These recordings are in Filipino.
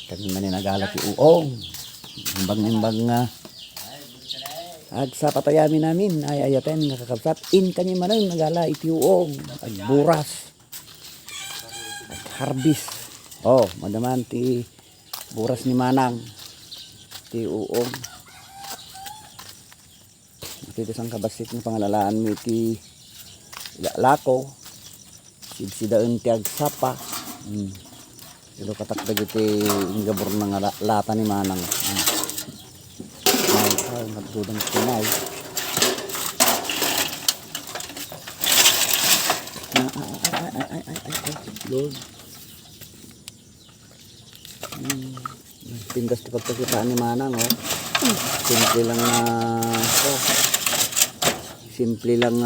Kami man nagalat uong. Imbang-imbang nga. Ag sa patayami namin ay ayaten nga kakabsat. In kami man nagala iti uong. Ag buras. Ag harbis. Oh, madaman ti buras ni Manang. Ti uong. Iti isang kabasit ng pangalalaan mo iti lako. Sidsidaan ti agsapa. Ito katakdag iti ingabor ng lata ni Manang. Ay, nagdudang sinay. Ay, Lord. Pindas ti pagkakitaan ni Manang, oh. Simple lang simple lang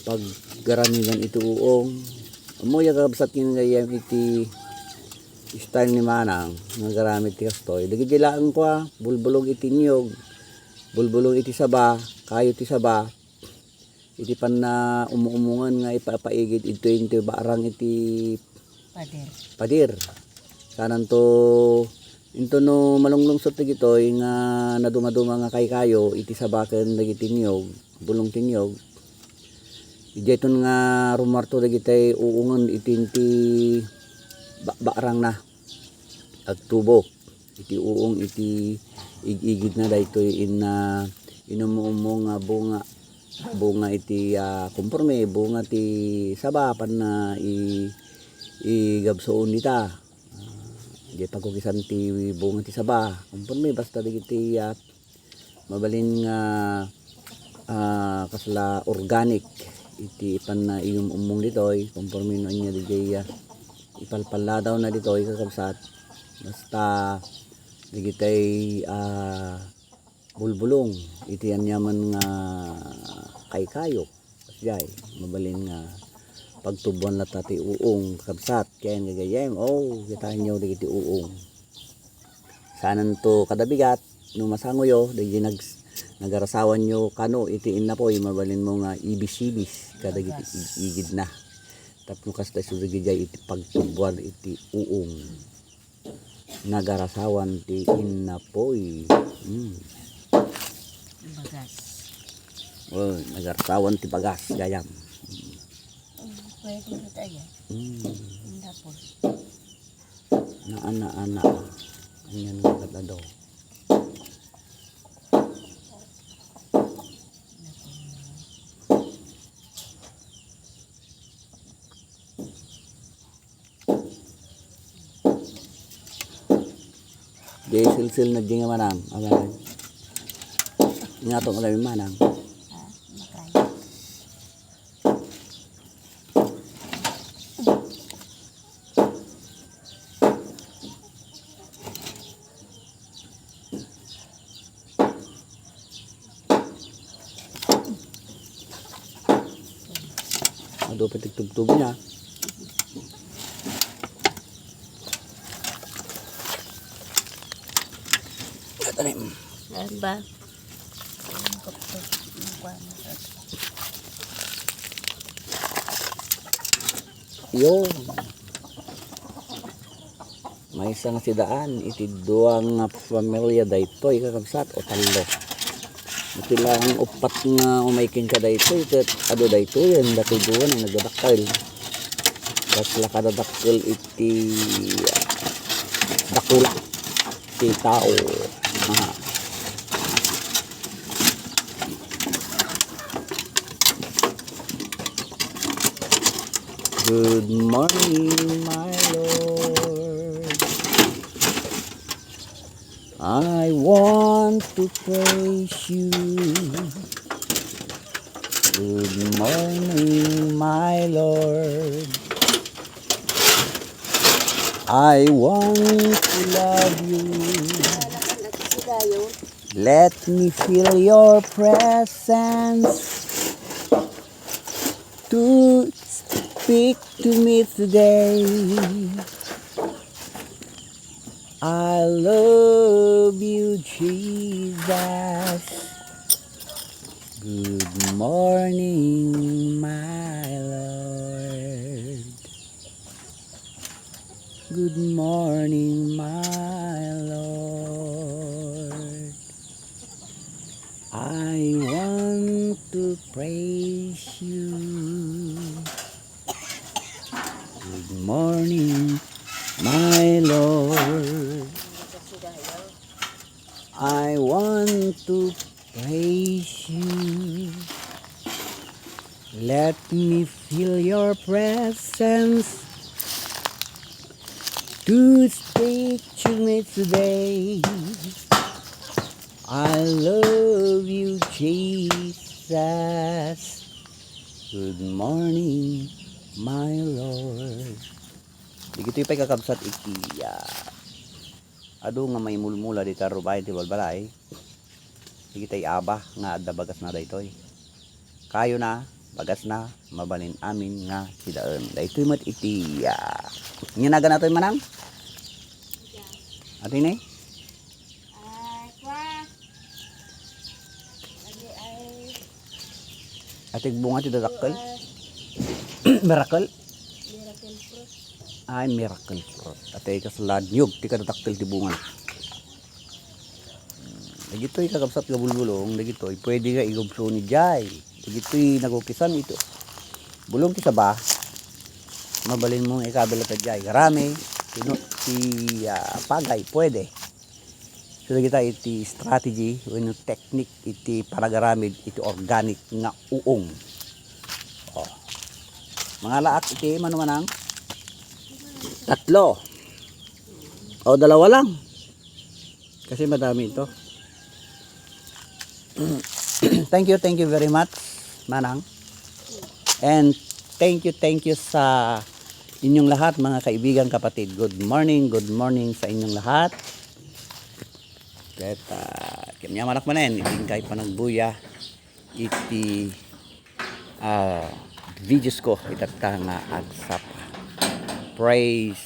paggaramigan ito uong. Amoy agabsat yun gayam iti style ni Manang nga garamit ti kastoy. Dagidilaan ko bulbulong iti niyog, bulbulong iti saba, kayo ti saba. Iti pan na umuumungan nga ipapaigid ito iti barang iti padir. Kanan to into no malunglungsot ti gitoy nga naduma-duma nga kayo iti saba ken dagiti niyog, bulong ti niyog. Ijeton nga rumarto dagitay uungan itinti barang na agtubo iti uong iti igigid na daytoy inumumo nga bunga iti kumporme bunga ti sabapan na igabsoon nita di pagkukisan ti bunga ti saba kumporme basta dagiti mabalin nga kasla organic iti pan na iyong umong ditoy conforme no niya DJ ipalpala daw na ditoy kakabsat basta digitay bulbulong iti anyaman nga kayo kasjay mabalin nga pagtubuan lata ti uong kakabsat kaya gagayem kita nyo digiti uong sanan to kadabigat no masangoyo digiti nagarasawan nyo kano itiin na po mabalin mo nga ibis-ibis kadagiti igid na tapno kasta sudagijay iti pagtubuan iti uong nagarasawan ti inna po bagas nagarasawan ti bagas gayam pwede kita yan inna po ana yan nga katado di silsil na di nga Manang alam nga itong alam yung Manang ado patigtugtog niya ba yun may isang sidaan iti duang pamilya daytoy kakabsat o talo iti lang upat nga umaikin ka daytoy ket ado daytoy yan datoy duwan ang nagdadakkel kasla kadadakkel iti dakula iti tao Good morning, my Lord. I want to praise you. Good morning, my Lord. I want to love you. Let me feel your presence. To speak to me today. I love you, Jesus. Good morning, my Lord. Good morning, my Lord. I want to praise you. Good morning, my Lord. I want to praise you. Let me feel your presence to speak to me today. I love you, Jesus. Good morning, my Lord. Di kito'y pa'y kakabsat ikiya. Ado nga may mulmula di tarubay ti balbalay. Di kita'y aba nga adda bagas na daytoy. Kayo na, bagas na, mabalin amin nga sidaan. Daytoy mat itiya. Nginaga na to'y manang? Atin eh? Ating bunga ti dadakkel? Miracle? Ay, miracle fruit. Atay kasalad nyug, ti kadadakkel ti bunga. Dagito'y kakabsat ka bulbulong, dagito'y pwede ka igubso ni Jai. Dagito'y nagukisan ito. Bulong ti saba, mabalin mo ikabila ta Jai. Karami, pagay, pwede. So kita iti strategy, o technique, iti paragaramid, iti organic nga uong. Oh. Mga laak, iti manumanang? 3. O 2 lang. Kasi madami ito. Thank you very much, Manang. And thank you sa inyong lahat, mga kaibigan, kapatid. Good morning sa inyong lahat. At kanya malak manen, iting kahit panagbuya, iti videos ko, itata nga agsap. Praise